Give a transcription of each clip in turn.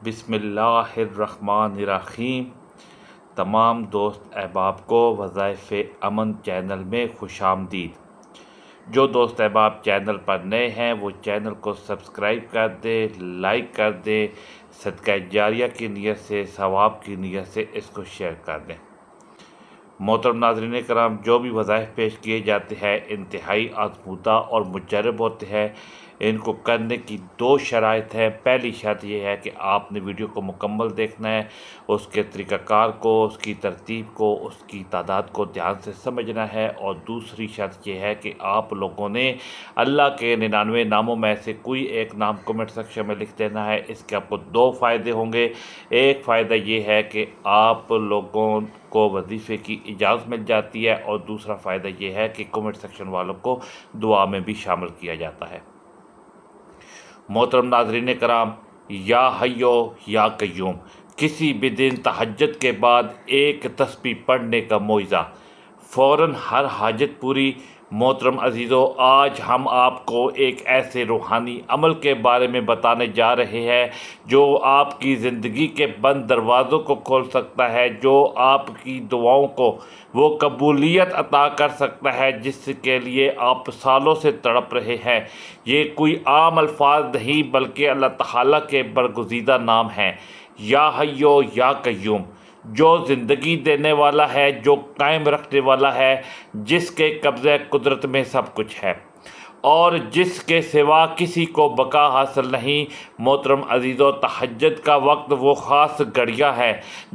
بسم اللہ الرحمن الرحیم۔ تمام دوست احباب کو وظائف امن چینل میں خوش آمدید۔ جو دوست احباب چینل پر نئے ہیں وہ چینل کو سبسکرائب کر دیں، لائک کر دیں، صدقہ جاریہ کی نیت سے، ثواب کی نیت سے اس کو شیئر کر دیں۔ محترم ناظرین کرام، جو بھی وظائف پیش کیے جاتے ہیں انتہائی آزمودہ اور مجرب ہوتے ہیں۔ ان کو کرنے کی دو شرائط ہیں۔ پہلی شرط یہ ہے کہ آپ نے ویڈیو کو مکمل دیکھنا ہے، اس کے طریقہ کار کو، اس کی ترتیب کو، اس کی تعداد کو دھیان سے سمجھنا ہے، اور دوسری شرط یہ ہے کہ آپ لوگوں نے اللہ کے 99 ناموں میں سے کوئی ایک نام کمنٹ سیکشن میں لکھ دینا ہے۔ اس کے آپ کو دو فائدے ہوں گے۔ ایک فائدہ یہ ہے کہ آپ لوگوں کو وظیفے کی اجازت مل جاتی ہے، اور دوسرا فائدہ یہ ہے کہ کمنٹ سیکشن والوں کو دعا میں بھی شامل کیا جاتا ہے۔ محترم ناظرین کرام، یا حیو یا قیوم، کسی بھی دن تہجد کے بعد ایک تسبیح پڑھنے کا معجزہ، فوراً ہر حاجت پوری۔ محترم عزیزو، آج ہم آپ کو ایک ایسے روحانی عمل کے بارے میں بتانے جا رہے ہیں جو آپ کی زندگی کے بند دروازوں کو کھول سکتا ہے، جو آپ کی دعاؤں کو وہ قبولیت عطا کر سکتا ہے جس کے لیے آپ سالوں سے تڑپ رہے ہیں۔ یہ کوئی عام الفاظ نہیں بلکہ اللہ تعالیٰ کے برگزیدہ نام ہیں۔ یا حیو یا قیوم، جو زندگی دینے والا ہے، جو قائم رکھنے والا ہے، جس کے قبضہ قدرت میں سب کچھ ہے اور جس کے سوا کسی کو بقا حاصل نہیں۔ محترم عزیزو، تہجد کا وقت وہ خاص گھڑیاں ہے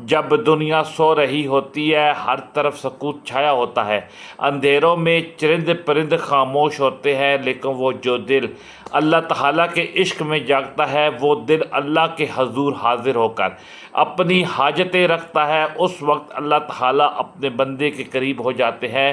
جب دنیا سو رہی ہوتی ہے، ہر طرف سکوت چھایا ہوتا ہے، اندھیروں میں چرند پرند خاموش ہوتے ہیں، لیکن وہ جو دل اللہ تعالیٰ کے عشق میں جاگتا ہے، وہ دل اللہ کے حضور حاضر ہو کر اپنی حاجتیں رکھتا ہے۔ اس وقت اللہ تعالیٰ اپنے بندے کے قریب ہو جاتے ہیں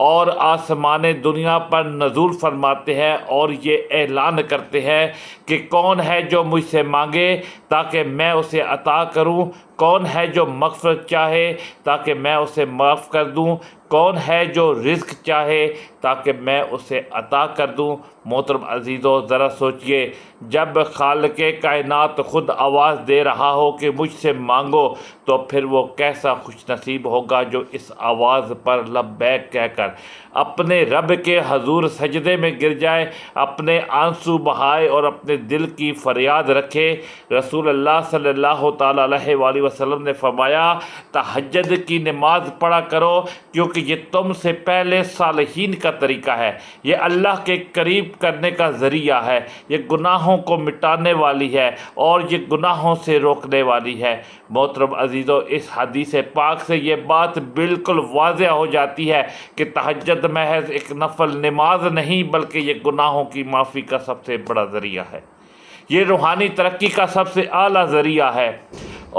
اور آسمان دنیا پر نزول فرماتے ہیں اور یہ اعلان کرتے ہیں کہ کون ہے جو مجھ سے مانگے تاکہ میں اسے عطا کروں، کون ہے جو مغفرت چاہے تاکہ میں اسے معاف کر دوں، کون ہے جو رزق چاہے تاکہ میں اسے عطا کر دوں۔ محترم عزیزو، ذرا سوچئے، جب خالق کائنات خود آواز دے رہا ہو کہ مجھ سے مانگو، تو پھر وہ کیسا خوش نصیب ہوگا جو اس آواز پر لبیک کہہ کر اپنے رب کے حضور سجدے میں گر جائے، اپنے آنسو بہائے اور اپنے دل کی فریاد رکھے۔ رسول اللہ صلی اللہ تعالیٰ علیہ وآلہ وسلم نے فرمایا، تہجد کی نماز پڑھا کرو کیونکہ یہ تم سے پہلے صالحین کا طریقہ ہے، یہ اللہ کے قریب کرنے کا ذریعہ ہے، یہ گناہوں کو مٹانے والی ہے اور یہ گناہوں سے روکنے والی ہے۔ محترم عزیزو، اس حدیث پاک سے یہ بات بالکل واضح ہو جاتی ہے کہ تہجد محض ایک نفل نماز نہیں بلکہ یہ گناہوں کی معافی کا سب سے بڑا ذریعہ ہے، یہ روحانی ترقی کا سب سے اعلیٰ ذریعہ ہے،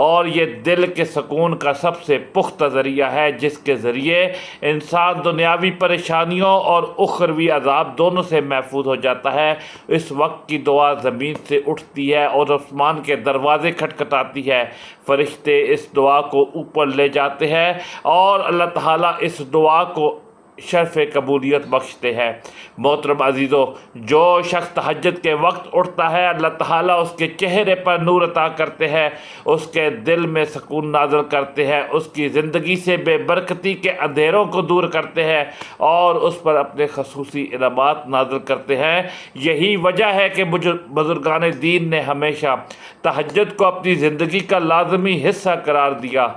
اور یہ دل کے سکون کا سب سے پختہ ذریعہ ہے جس کے ذریعے انسان دنیاوی پریشانیوں اور اخروی عذاب دونوں سے محفوظ ہو جاتا ہے۔ اس وقت کی دعا زمین سے اٹھتی ہے اور آسمان کے دروازے کھٹکھٹاتی ہے، فرشتے اس دعا کو اوپر لے جاتے ہیں اور اللہ تعالیٰ اس دعا کو شرف قبولیت بخشتے ہیں۔ محترم عزیزو، جو شخص تہجد کے وقت اٹھتا ہے، اللہ تعالیٰ اس کے چہرے پر نور عطا کرتے ہیں، اس کے دل میں سکون نازل کرتے ہیں، اس کی زندگی سے بے برکتی کے اندھیروں کو دور کرتے ہیں اور اس پر اپنے خصوصی انعامات نازل کرتے ہیں۔ یہی وجہ ہے کہ بزرگان دین نے ہمیشہ تہجد کو اپنی زندگی کا لازمی حصہ قرار دیا۔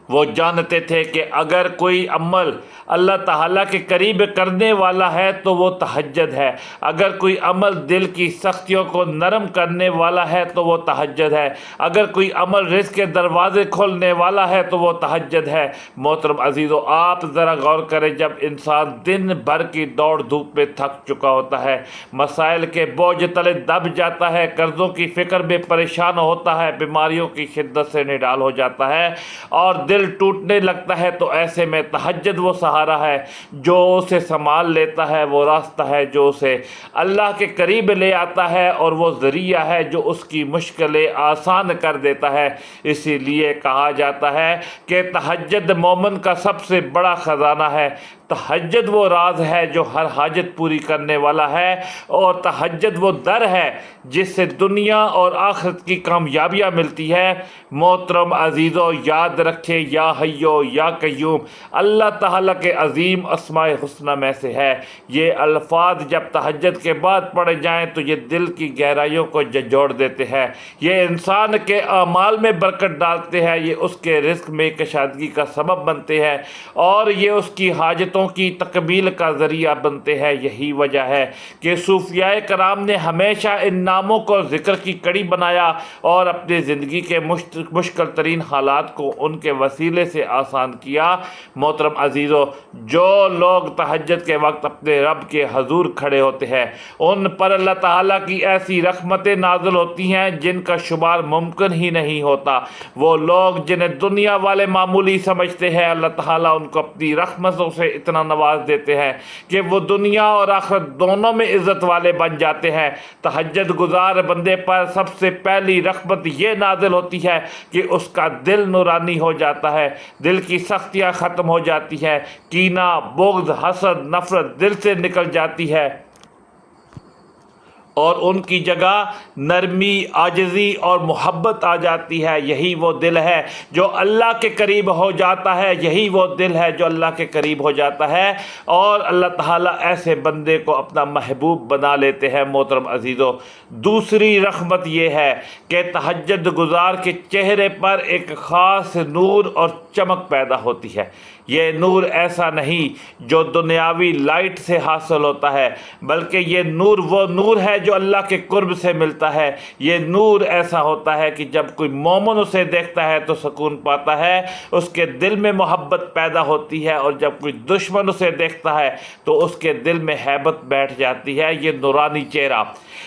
وہ جانتے تھے کہ اگر کوئی عمل اللہ تعالیٰ کے قریب کرنے والا ہے تو وہ تہجد ہے، اگر کوئی عمل دل کی سختیوں کو نرم کرنے والا ہے تو وہ تہجد ہے، اگر کوئی عمل رزق کے دروازے کھولنے والا ہے تو وہ تہجد ہے۔ محترم عزیزو، آپ ذرا غور کریں، جب انسان دن بھر کی دوڑ دھوپ میں تھک چکا ہوتا ہے، مسائل کے بوجھ تلے دب جاتا ہے، قرضوں کی فکر میں پریشان ہوتا ہے، بیماریوں کی شدت سے نڈال ہو جاتا ہے اور دل ٹوٹنے لگتا ہے، تو ایسے میں تہجد وہ سہارا ہے جو اسے سنبھال لیتا ہے، وہ راستہ ہے جو اسے اللہ کے قریب لے آتا ہے، اور وہ ذریعہ ہے جو اس کی مشکلیں آسان کر دیتا ہے۔ اسی لیے کہا جاتا ہے کہ تہجد مومن کا سب سے بڑا خزانہ ہے۔ تہجد وہ راز ہے جو ہر حاجت پوری کرنے والا ہے، اور تہجد وہ در ہے جس سے دنیا اور آخرت کی کامیابیاں ملتی ہے۔ محترم عزیزو، یاد رکھے یا حیو یا قیوم اللہ تعالیٰ کے عظیم اسماء حسنہ میں سے ہے۔ یہ الفاظ جب تہجد کے بعد پڑھے جائیں تو یہ دل کی گہرائیوں کو جھنجھوڑ دیتے ہیں، یہ انسان کے اعمال میں برکت ڈالتے ہیں، یہ اس کے رزق میں کشادگی کا سبب بنتے ہیں، اور یہ اس کی حاجتوں کی تکمیل کا ذریعہ بنتے ہیں۔ یہی وجہ ہے کہ صوفیاء کرام نے ہمیشہ ان ناموں کو ذکر کی کڑی بنایا اور اپنی زندگی کے مشکل ترین حالات کو ان کے وسیلے سے آسان کیا۔ محترم عزیزو، جو لوگ تہجد کے وقت اپنے رب کے حضور کھڑے ہوتے ہیں ان پر اللہ تعالیٰ کی ایسی رحمتیں نازل ہوتی ہیں جن کا شمار ممکن ہی نہیں ہوتا۔ وہ لوگ جنہیں دنیا والے معمولی سمجھتے ہیں، اللہ تعالیٰ ان کو اپنی رحمتوں سے اتنا نواز دیتے ہیں کہ وہ دنیا اور آخرت دونوں میں عزت والے بن جاتے ہیں۔ تہجد گزار بندے پر سب سے پہلی رحمت یہ نازل ہوتی ہے کہ اس کا دل نورانی ہو جاتا ہے، دل کی سختیاں ختم ہو جاتی ہیں، کینہ، بغض، حسد، نفرت دل سے نکل جاتی ہے، اور ان کی جگہ نرمی، عاجزی اور محبت آ جاتی ہے۔ یہی وہ دل ہے جو اللہ کے قریب ہو جاتا ہے، یہی وہ دل ہے جو اللہ کے قریب ہو جاتا ہے، اور اللہ تعالیٰ ایسے بندے کو اپنا محبوب بنا لیتے ہیں۔ محترم عزیزو، دوسری رحمت یہ ہے کہ تہجد گزار کے چہرے پر ایک خاص نور اور چمک پیدا ہوتی ہے۔ یہ نور ایسا نہیں جو دنیاوی لائٹ سے حاصل ہوتا ہے، بلکہ یہ نور وہ نور ہے جو اللہ کے قرب سے ملتا ہے۔ یہ نور ایسا ہوتا ہے کہ جب کوئی مومن اسے دیکھتا ہے تو سکون پاتا ہے، اس کے دل میں محبت پیدا ہوتی ہے، اور جب کوئی دشمن اسے دیکھتا ہے تو اس کے دل میں ہیبت بیٹھ جاتی ہے۔ یہ نورانی چہرہ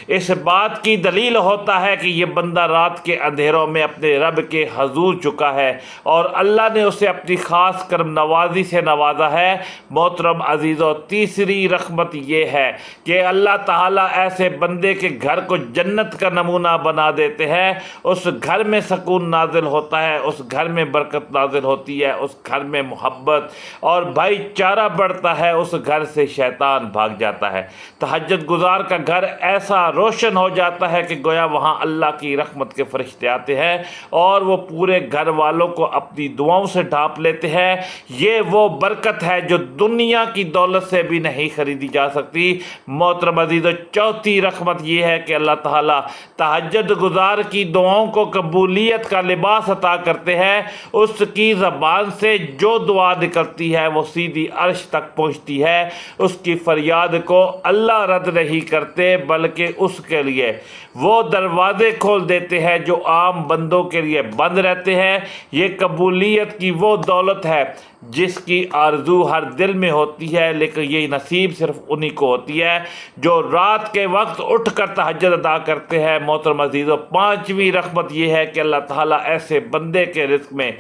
اس بات کی دلیل ہوتا ہے کہ یہ بندہ رات کے اندھیروں میں اپنے رب کے حضور چکا ہے اور اللہ نے اسے اپنی خاص کرم نوازی سے نوازا ہے۔ محترم عزیزو، تیسری رحمت یہ ہے کہ اللہ تعالیٰ ایسے بندے کے گھر کو جنت کا نمونہ بنا دیتے ہیں۔ اس گھر میں سکون نازل ہوتا ہے، اس گھر میں برکت نازل ہوتی ہے، اس گھر میں محبت اور بھائی چارہ بڑھتا ہے، اس گھر سے شیطان بھاگ جاتا ہے۔ تہجد گزار کا گھر ایسا روشن ہو جاتا ہے کہ گویا وہاں اللہ کی رحمت کے فرشتے آتے ہیں اور وہ پورے گھر والوں کو اپنی دعاؤں سے ڈھانپ لیتے ہیں۔ یہ وہ برکت ہے جو دنیا کی دولت سے بھی نہیں خریدی جا سکتی۔ محترم عزیزو، چوتھی رحمت یہ ہے کہ اللہ تعالیٰ تہجد گزار کی دعاؤں کو قبولیت کا لباس عطا کرتے ہیں۔ اس کی زبان سے جو دعا نکلتی ہے وہ سیدھی عرش تک پہنچتی ہے۔ اس کی فریاد کو اللہ رد نہیں کرتے، بلکہ اس کے لیے وہ دروازے کھول دیتے ہیں جو عام بندوں کے لیے بند رہتے ہیں۔ یہ قبولیت کی وہ دولت ہے جس کی آرزو ہر دل میں ہوتی ہے، لیکن یہ نصیب صرف انہی کو ہوتی ہے جو رات کے وقت اٹھ کر تہجد ادا کرتے ہیں۔ محترم عزیزو، پانچویں رحمت یہ ہے کہ اللہ تعالیٰ ایسے بندے کے رزق میں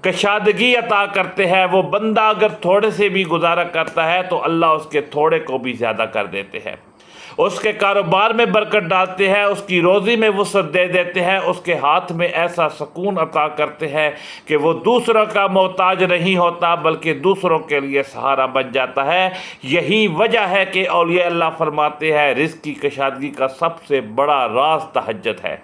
کشادگی عطا کرتے ہیں۔ وہ بندہ اگر تھوڑے سے بھی گزارا کرتا ہے تو اللہ اس کے تھوڑے کو بھی زیادہ کر دیتے ہیں، اس کے کاروبار میں برکت ڈالتے ہیں، اس کی روزی میں وسعت دے دیتے ہیں، اس کے ہاتھ میں ایسا سکون عطا کرتے ہیں کہ وہ دوسروں کا محتاج نہیں ہوتا بلکہ دوسروں کے لیے سہارا بن جاتا ہے۔ یہی وجہ ہے کہ اولیاء اللہ فرماتے ہیں رزق کی کشادگی کا سب سے بڑا راز تہجد ہے۔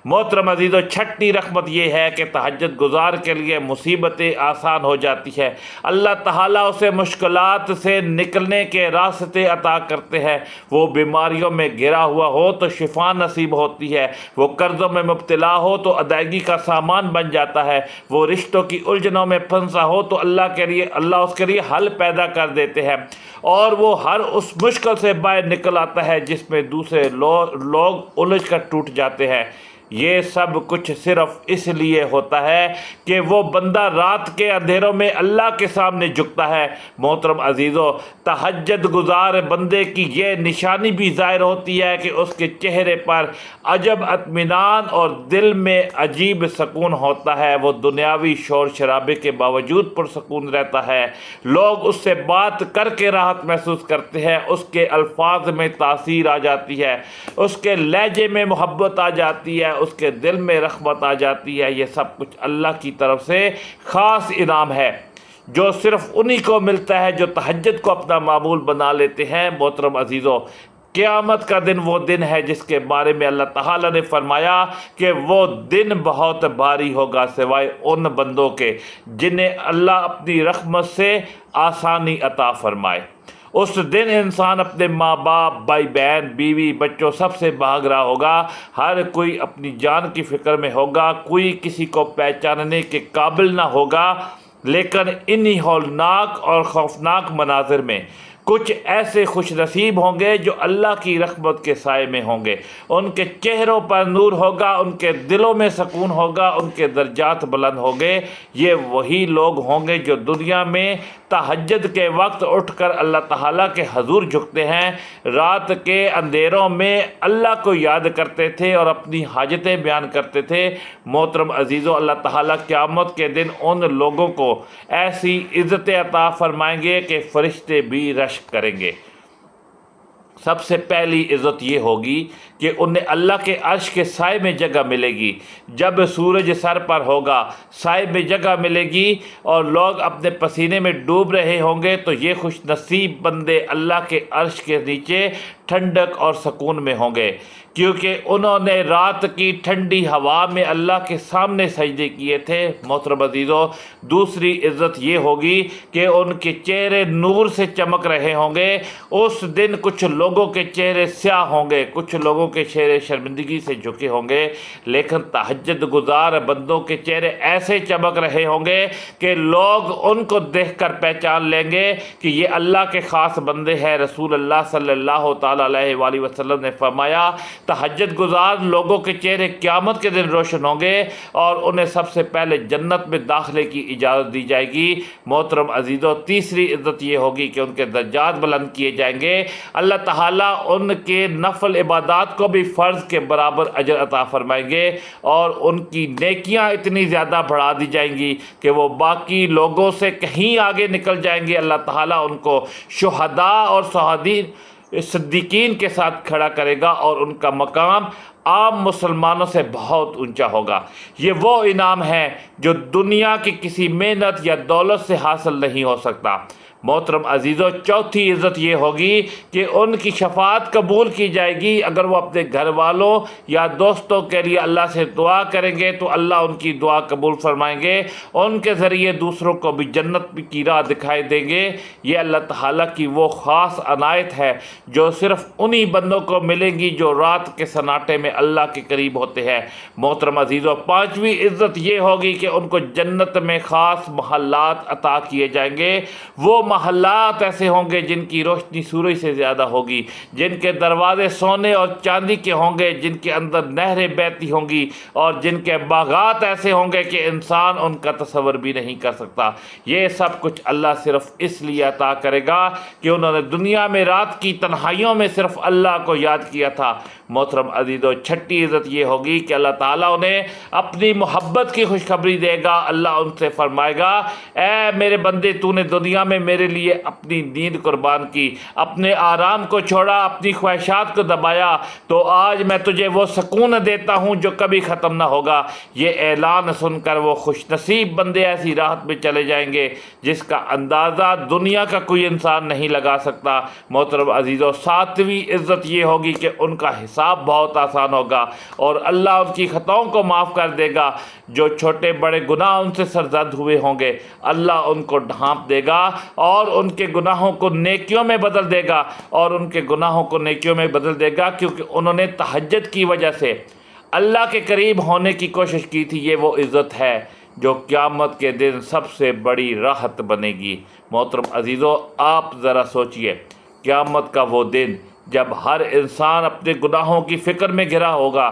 محترم عزیزو، چھٹی رحمت یہ ہے کہ تہجد گزار کے لیے مصیبتیں آسان ہو جاتی ہے۔ اللہ تعالیٰ اسے مشکلات سے نکلنے کے راستے عطا کرتے ہیں۔ وہ بیماریوں میں گھرا ہوا ہو تو شفا نصیب ہوتی ہے، وہ قرضوں میں مبتلا ہو تو ادائیگی کا سامان بن جاتا ہے، وہ رشتوں کی الجھنوں میں پھنسا ہو تو اللہ اس کے لیے حل پیدا کر دیتے ہیں، اور وہ ہر اس مشکل سے باہر نکل آتا ہے جس میں دوسرے لوگ الجھ کر ٹوٹ جاتے ہیں۔ یہ سب کچھ صرف اس لیے ہوتا ہے کہ وہ بندہ رات کے اندھیروں میں اللہ کے سامنے جھکتا ہے۔ محترم عزیزو، تہجد گزار بندے کی یہ نشانی بھی ظاہر ہوتی ہے کہ اس کے چہرے پر عجب اطمینان اور دل میں عجیب سکون ہوتا ہے۔ وہ دنیاوی شور شرابے کے باوجود پرسکون رہتا ہے، لوگ اس سے بات کر کے راحت محسوس کرتے ہیں، اس کے الفاظ میں تاثیر آ جاتی ہے، اس کے لہجے میں محبت آ جاتی ہے، اس کے دل میں رحمت آ جاتی ہے۔ یہ سب کچھ اللہ کی طرف سے خاص انعام ہے۔ جو صرف انہی کو ملتا ہے جو تہجد کو اپنا معمول بنا لیتے ہیں۔ محترم عزیزو، قیامت کا دن وہ دن ہے جس کے بارے میں اللہ تعالیٰ نے فرمایا کہ وہ دن بہت بھاری ہوگا سوائے ان بندوں کے جنہیں اللہ اپنی رحمت سے آسانی عطا فرمائے۔ اس دن انسان اپنے ماں باپ، بھائی بہن، بیوی، بچوں سب سے بھاگ رہا ہوگا۔ ہر کوئی اپنی جان کی فکر میں ہوگا، کوئی کسی کو پہچاننے کے قابل نہ ہوگا۔ لیکن انہی ہولناک اور خوفناک مناظر میں کچھ ایسے خوش نصیب ہوں گے جو اللہ کی رحمت کے سائے میں ہوں گے۔ ان کے چہروں پر نور ہوگا، ان کے دلوں میں سکون ہوگا، ان کے درجات بلند ہوں گے۔ یہ وہی لوگ ہوں گے جو دنیا میں تہجد کے وقت اٹھ کر اللہ تعالیٰ کے حضور جھکتے ہیں، رات کے اندھیروں میں اللہ کو یاد کرتے تھے اور اپنی حاجتیں بیان کرتے تھے۔ محترم عزیزو، اللہ تعالیٰ قیامت کے دن ان لوگوں کو ایسی عزت عطا فرمائیں گے کہ فرشتے بھی رشک کریں گے۔ سب سے پہلی عزت یہ ہوگی کہ انہیں اللہ کے عرش کے سائے میں جگہ ملے گی۔ جب سورج سر پر ہوگا، سائے میں جگہ ملے گی اور لوگ اپنے پسینے میں ڈوب رہے ہوں گے، تو یہ خوش نصیب بندے اللہ کے عرش کے نیچے ٹھنڈک اور سکون میں ہوں گے، کیونکہ انہوں نے رات کی ٹھنڈی ہوا میں اللہ کے سامنے سجدے کیے تھے۔ محترم عزیزو، دوسری عزت یہ ہوگی کہ ان کے چہرے نور سے چمک رہے ہوں گے۔ اس دن کچھ لوگوں کے چہرے سیاہ ہوں گے، کچھ لوگوں کے چہرے شرمندگی سے جھکے ہوں گے، لیکن تہجد گزار بندوں کے چہرے ایسے چمک رہے ہوں گے کہ لوگ ان کو دیکھ کر پہچان لیں گے کہ یہ اللہ کے خاص بندے ہیں۔ رسول اللہ صلی اللہ تعالیٰ علیہ وآلہ وسلم نے فرمایا، تہجد گزار لوگوں کے چہرے قیامت کے دن روشن ہوں گے اور انہیں سب سے پہلے جنت میں داخلے کی اجازت دی جائے گی۔ محترم عزیزو، تیسری عزت یہ ہوگی کہ ان کے درجات بلند کیے جائیں گے۔ اللہ تعالیٰ ان کے نفل عبادات کو بھی فرض کے برابر اجر عطا فرمائیں گے اور ان کی نیکیاں اتنی زیادہ بڑھا دی جائیں گی کہ وہ باقی لوگوں سے کہیں آگے نکل جائیں گے۔ اللہ تعالیٰ ان کو شہداء اور صدیقین کے ساتھ کھڑا کرے گا اور ان کا مقام عام مسلمانوں سے بہت اونچا ہوگا۔ یہ وہ انعام ہے جو دنیا کی کسی محنت یا دولت سے حاصل نہیں ہو سکتا۔ محترم عزیزو، چوتھی عزت یہ ہوگی کہ ان کی شفاعت قبول کی جائے گی۔ اگر وہ اپنے گھر والوں یا دوستوں کے لیے اللہ سے دعا کریں گے تو اللہ ان کی دعا قبول فرمائیں گے، ان کے ذریعے دوسروں کو بھی جنت کی راہ دکھائی دیں گے۔ یہ اللہ تعالیٰ کی وہ خاص عنایت ہے جو صرف انہی بندوں کو ملے گی جو رات کے سناٹے میں اللہ کے قریب ہوتے ہیں۔ محترم عزیزو، پانچویں عزت یہ ہوگی کہ ان کو جنت میں خاص محلات عطا کیے جائیں گے۔ وہ محلات ایسے ہوں گے جن کی روشنی سورج سے زیادہ ہوگی، جن کے دروازے سونے اور چاندی کے ہوں گے، جن کے اندر نہریں بہتی ہوں گی اور جن کے باغات ایسے ہوں گے کہ انسان ان کا تصور بھی نہیں کر سکتا۔ یہ سب کچھ اللہ صرف اس لیے عطا کرے گا کہ انہوں نے دنیا میں رات کی تنہائیوں میں صرف اللہ کو یاد کیا تھا۔ محترم عزیزو، چھٹی عزت یہ ہوگی کہ اللہ تعالیٰ انہیں اپنی محبت کی خوشخبری دے گا۔ اللہ ان سے فرمائے گا، اے میرے بندے، تو نے دنیا میں میرے لیے اپنی نیند قربان کی، اپنے آرام کو چھوڑا، اپنی خواہشات کو دبایا، تو آج میں تجھے وہ سکون دیتا ہوں جو کبھی ختم نہ ہوگا۔ یہ اعلان سن کر وہ خوش نصیب بندے ایسی راحت میں چلے جائیں گے جس کا اندازہ دنیا کا کوئی انسان نہیں لگا سکتا۔ محترم عزیزو، ساتویں عزت یہ ہوگی کہ ان کا حساب بہت آسان ہوگا اور اللہ ان کی خطاؤں کو معاف کر دے گا۔ جو چھوٹے بڑے گناہ ان سے سرزد ہوئے ہوں گے، اللہ ان کو ڈھانپ دے گا اور ان کے گناہوں کو نیکیوں میں بدل دے گا، اور ان کے گناہوں کو نیکیوں میں بدل دے گا کیونکہ انہوں نے تہجد کی وجہ سے اللہ کے قریب ہونے کی کوشش کی تھی۔ یہ وہ عزت ہے جو قیامت کے دن سب سے بڑی راحت بنے گی۔ محترم عزیزو، آپ ذرا سوچئے، قیامت کا وہ دن جب ہر انسان اپنے گناہوں کی فکر میں گھرا ہوگا،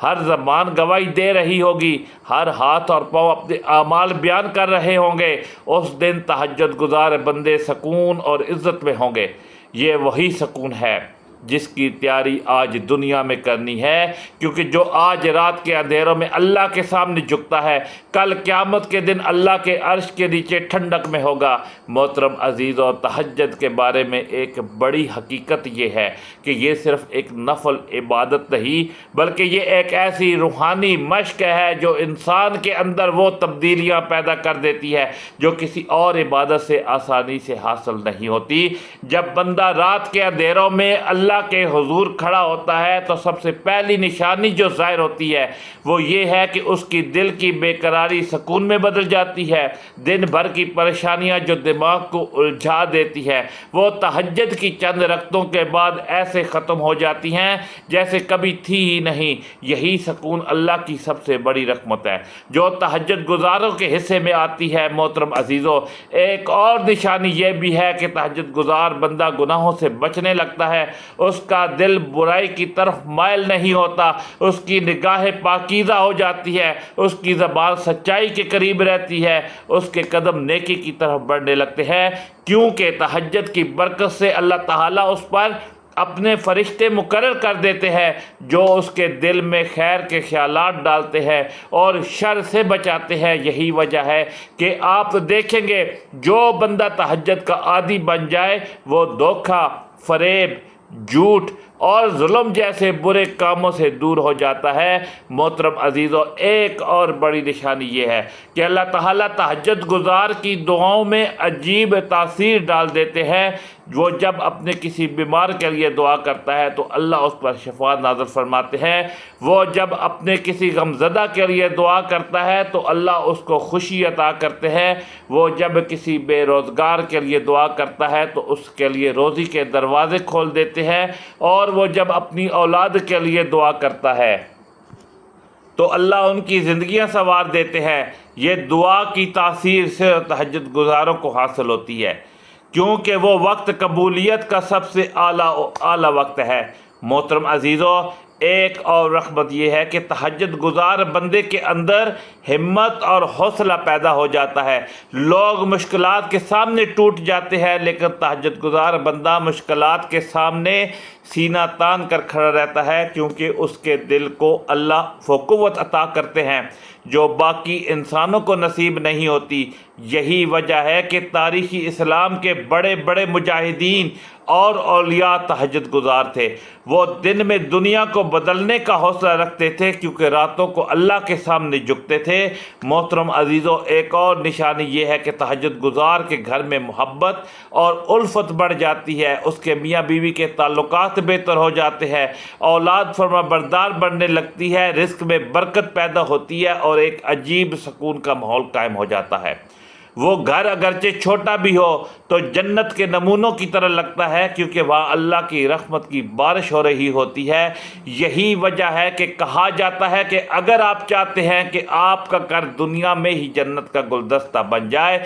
ہر زبان گواہی دے رہی ہوگی، ہر ہاتھ اور پاؤں اپنے اعمال بیان کر رہے ہوں گے، اس دن تہجد گزار بندے سکون اور عزت میں ہوں گے۔ یہ وہی سکون ہے جس کی تیاری آج دنیا میں کرنی ہے، کیونکہ جو آج رات کے اندھیروں میں اللہ کے سامنے جھکتا ہے کل قیامت کے دن اللہ کے عرش کے نیچے ٹھنڈک میں ہوگا۔ محترم عزیزو، تہجد کے بارے میں ایک بڑی حقیقت یہ ہے کہ یہ صرف ایک نفل عبادت نہیں بلکہ یہ ایک ایسی روحانی مشق ہے جو انسان کے اندر وہ تبدیلیاں پیدا کر دیتی ہے جو کسی اور عبادت سے آسانی سے حاصل نہیں ہوتی۔ جب بندہ رات کے اندھیروں میں اللہ کے حضور کھڑا ہوتا ہے تو سب سے پہلی نشانی جو ظاہر ہوتی ہے وہ یہ ہے کہ اس کی دل کی بے قراری سکون میں بدل جاتی ہے۔ دن بھر کی پریشانیاں جو دماغ کو الجھا دیتی ہے وہ تہجد کی چند رکعتوں کے بعد ایسے ختم ہو جاتی ہیں جیسے کبھی تھی ہی نہیں۔ یہی سکون اللہ کی سب سے بڑی رحمت ہے جو تہجد گزاروں کے حصے میں آتی ہے۔ محترم عزیزو، ایک اور نشانی یہ بھی ہے کہ تہجد گزار بندہ گناہوں سے بچنے لگتا ہے، اس کا دل برائی کی طرف مائل نہیں ہوتا، اس کی نگاہ پاکیزہ ہو جاتی ہے، اس کی زبان سچائی کے قریب رہتی ہے، اس کے قدم نیکی کی طرف بڑھنے لگتے ہیں، کیونکہ تہجد کی برکت سے اللہ تعالیٰ اس پر اپنے فرشتے مقرر کر دیتے ہیں جو اس کے دل میں خیر کے خیالات ڈالتے ہیں اور شر سے بچاتے ہیں۔ یہی وجہ ہے کہ آپ دیکھیں گے جو بندہ تہجد کا عادی بن جائے وہ دھوکہ، فریب، جھوٹ اور ظلم جیسے برے کاموں سے دور ہو جاتا ہے۔ محترم عزیزو، ایک اور بڑی نشانی یہ ہے کہ اللہ تعالیٰ تہجد گزار کی دعاؤں میں عجیب تاثیر ڈال دیتے ہیں۔ وہ جب اپنے کسی بیمار کے لیے دعا کرتا ہے تو اللہ اس پر شفا نازل فرماتے ہیں، وہ جب اپنے کسی غمزدہ کے لیے دعا کرتا ہے تو اللہ اس کو خوشی عطا کرتے ہیں، وہ جب کسی بے روزگار کے لیے دعا کرتا ہے تو اس کے لیے روزی کے دروازے کھول دیتے ہیں، اور وہ جب اپنی اولاد کے لیے دعا کرتا ہے تو اللہ ان کی زندگیاں سنوار دیتے ہیں۔ یہ دعا کی تاثیر سے تہجد گزاروں کو حاصل ہوتی ہے کیونکہ وہ وقت قبولیت کا سب سے اعلیٰ وقت ہے۔ محترم عزیزو، ایک اور رحمت یہ ہے کہ تہجد گزار بندے کے اندر ہمت اور حوصلہ پیدا ہو جاتا ہے۔ لوگ مشکلات کے سامنے ٹوٹ جاتے ہیں لیکن تہجد گزار بندہ مشکلات کے سامنے سینہ تان کر کھڑا رہتا ہے کیونکہ اس کے دل کو اللہ وہ قوت عطا کرتے ہیں جو باقی انسانوں کو نصیب نہیں ہوتی۔ یہی وجہ ہے کہ تاریخی اسلام کے بڑے بڑے مجاہدین اور اولیاء تہجد گزار تھے۔ وہ دن میں دنیا کو بدلنے کا حوصلہ رکھتے تھے کیونکہ راتوں کو اللہ کے سامنے جھکتے تھے۔ محترم عزیزو، ایک اور نشانی یہ ہے کہ تہجد گزار کے گھر میں محبت اور الفت بڑھ جاتی ہے، اس کے میاں بیوی کے تعلقات بہتر ہو جاتے ہیں، اولاد فرما بردار بننے لگتی ہے، رزق میں برکت پیدا ہوتی ہے اور ایک عجیب سکون کا ماحول قائم ہو جاتا ہے۔ وہ گھر اگرچہ چھوٹا بھی ہو تو جنت کے نمونوں کی طرح لگتا ہے کیونکہ وہاں اللہ کی رحمت کی بارش ہو رہی ہوتی ہے۔ یہی وجہ ہے کہ کہا جاتا ہے کہ اگر آپ چاہتے ہیں کہ آپ کا گھر دنیا میں ہی جنت کا گلدستہ بن جائے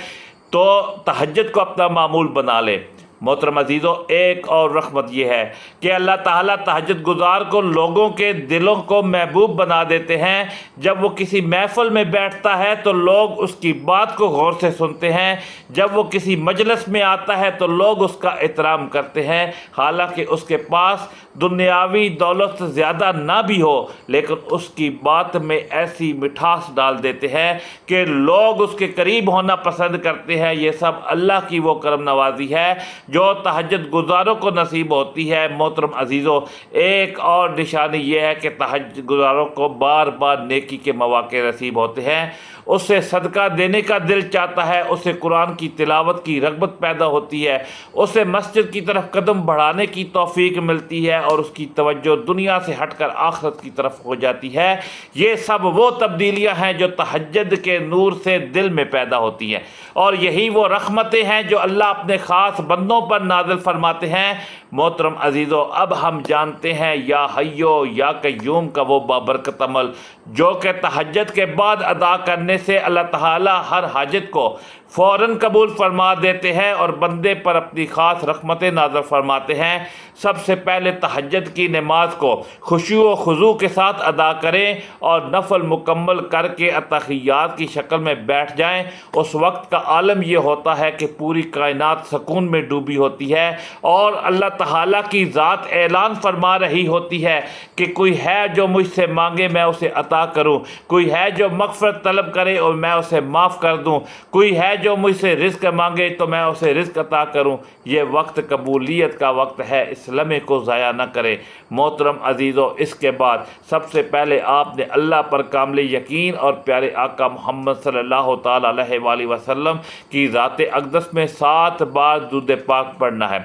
تو تہجد کو اپنا معمول بنا لے۔ محترم عزیزو، ایک اور رحمت یہ ہے کہ اللہ تعالیٰ تہجد گزار کو لوگوں کے دلوں کو محبوب بنا دیتے ہیں۔ جب وہ کسی محفل میں بیٹھتا ہے تو لوگ اس کی بات کو غور سے سنتے ہیں، جب وہ کسی مجلس میں آتا ہے تو لوگ اس کا احترام کرتے ہیں، حالانکہ اس کے پاس دنیاوی دولت زیادہ نہ بھی ہو، لیکن اس کی بات میں ایسی مٹھاس ڈال دیتے ہیں کہ لوگ اس کے قریب ہونا پسند کرتے ہیں۔ یہ سب اللہ کی وہ کرم نوازی ہے جو تہجد گزاروں کو نصیب ہوتی ہے۔ محترم عزیزو، ایک اور نشانی یہ ہے کہ تہجد گزاروں کو بار بار نیکی کے مواقع نصیب ہوتے ہیں، اسے صدقہ دینے کا دل چاہتا ہے، اسے قرآن کی تلاوت کی رغبت پیدا ہوتی ہے، اسے مسجد کی طرف قدم بڑھانے کی توفیق ملتی ہے اور اس کی توجہ دنیا سے ہٹ کر آخرت کی طرف ہو جاتی ہے۔ یہ سب وہ تبدیلیاں ہیں جو تہجد کے نور سے دل میں پیدا ہوتی ہیں، اور یہی وہ رحمتیں ہیں جو اللہ اپنے خاص بندوں پر نازل فرماتے ہیں۔ محترم عزیزو، اب ہم جانتے ہیں یا حیو یا قیوم کا وہ بابرکت عمل جو کہ تہجد کے بعد ادا کرنے سے اللہ تعالیٰ ہر حاجت کو فوراً قبول فرما دیتے ہیں اور بندے پر اپنی خاص رحمتیں نازل فرماتے ہیں۔ سب سے پہلے تہجد کی نماز کو خشوع و خضوع کے ساتھ ادا کریں اور نفل مکمل کر کے اتحیات کی شکل میں بیٹھ جائیں۔ اس وقت کا عالم یہ ہوتا ہے کہ پوری کائنات سکون میں ڈوبی ہوتی ہے اور اللہ تعالیٰ کی ذات اعلان فرما رہی ہوتی ہے کہ کوئی ہے جو مجھ سے مانگے میں اسے عطا کروں، کوئی ہے جو مغفرت طلب کرے اور میں اسے معاف کر دوں، کوئی ہے جو مجھ سے رزق مانگے تو میں اسے رزق عطا کروں۔ یہ وقت قبولیت کا وقت ہے، اس لمحے کو ضائع نہ کرے۔ محترم عزیزو، اس کے بعد سب سے پہلے آپ نے اللہ پر کامل یقین اور پیارے آقا محمد صلی اللہ تعالیٰ علیہ وآلہ وسلم کی ذات اقدس میں 7 بار درود پاک پڑھنا ہے۔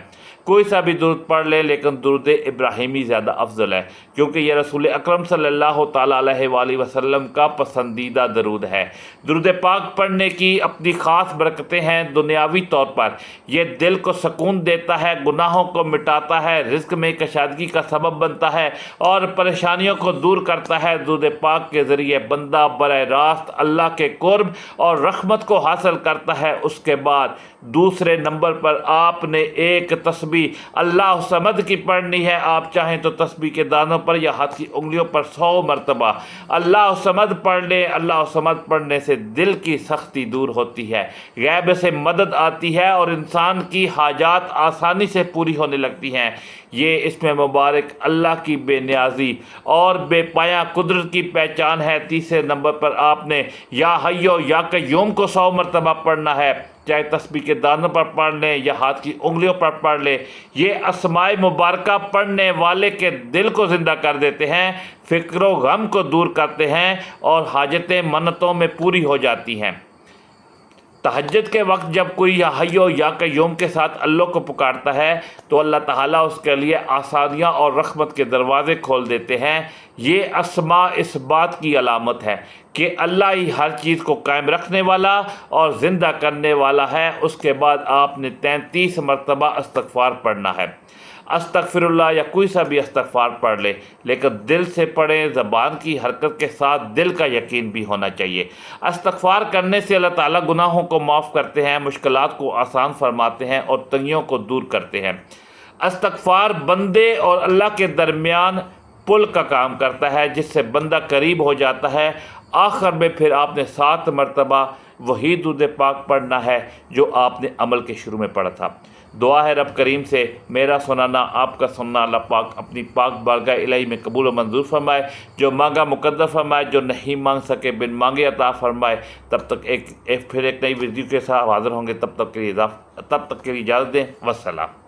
کوئی سا بھی درود پڑھ لے، لیکن درود ابراہیمی زیادہ افضل ہے، کیونکہ یہ رسول اکرم صلی اللہ تعالیٰ علیہ وآلہ وسلم کا پسندیدہ درود ہے۔ درود پاک پڑھنے کی اپنی خاص برکتیں ہیں۔ دنیاوی طور پر یہ دل کو سکون دیتا ہے، گناہوں کو مٹاتا ہے، رزق میں کشادگی کا سبب بنتا ہے اور پریشانیوں کو دور کرتا ہے۔ درود پاک کے ذریعے بندہ براہ راست اللہ کے قرب اور رحمت کو حاصل کرتا ہے۔ اس کے بعد دوسرے نمبر پر آپ نے ایک تسبیح اللہ صمد کی پڑھنی ہے۔ آپ چاہیں تو تسبیح کے دانوں پر یا ہاتھ کی انگلیوں پر 100 مرتبہ اللہ صمد پڑھ لیں۔ اللہ صمد پڑھنے سے دل کی سختی دور ہوتی ہے، غیب سے مدد آتی ہے اور انسان کی حاجات آسانی سے پوری ہونے لگتی ہیں۔ یہ اس میں مبارک اللہ کی بے نیازی اور بے پایہ قدرت کی پہچان ہے۔ تیسرے نمبر پر آپ نے یا حیو یا قیوم کو 100 مرتبہ پڑھنا ہے، چاہے تسبیح کے دانوں پر پڑھ لیں یا ہاتھ کی انگلیوں پر پڑھ لیں۔ یہ اسماء مبارکہ پڑھنے والے کے دل کو زندہ کر دیتے ہیں، فکر و غم کو دور کرتے ہیں اور حاجتیں منتوں میں پوری ہو جاتی ہیں۔ تہجد کے وقت جب کوئی یا حیو یا قیوم کے ساتھ اللہ کو پکارتا ہے تو اللہ تعالیٰ اس کے لیے آسانیاں اور رحمت کے دروازے کھول دیتے ہیں۔ یہ اسماء اس بات کی علامت ہے کہ اللہ ہی ہر چیز کو قائم رکھنے والا اور زندہ کرنے والا ہے۔ اس کے بعد آپ نے 33 مرتبہ استغفار پڑھنا ہے۔ استغفر اللہ یا کوئی سا بھی استغفار پڑھ لے، لیکن دل سے پڑھیں، زبان کی حرکت کے ساتھ دل کا یقین بھی ہونا چاہیے۔ استغفار کرنے سے اللہ تعالیٰ گناہوں کو معاف کرتے ہیں، مشکلات کو آسان فرماتے ہیں اور تنگیوں کو دور کرتے ہیں۔ استغفار بندے اور اللہ کے درمیان پل کا کام کرتا ہے، جس سے بندہ قریب ہو جاتا ہے۔ آخر میں پھر آپ نے 7 مرتبہ وہی درود پاک پڑھنا ہے جو آپ نے عمل کے شروع میں پڑھا تھا۔ دعا ہے رب کریم سے میرا سنانا، آپ کا سننا اللہ پاک اپنی پاک بارگاہ الہی میں قبول و منظور فرمائے۔ جو مانگا مقدر فرمائے، جو نہیں مانگ سکے بن مانگے عطا فرمائے۔ تب تک پھر ایک نئی ویڈیو کے ساتھ حاضر ہوں گے، تب تک کے لیے اجازت دیں۔ والسلام۔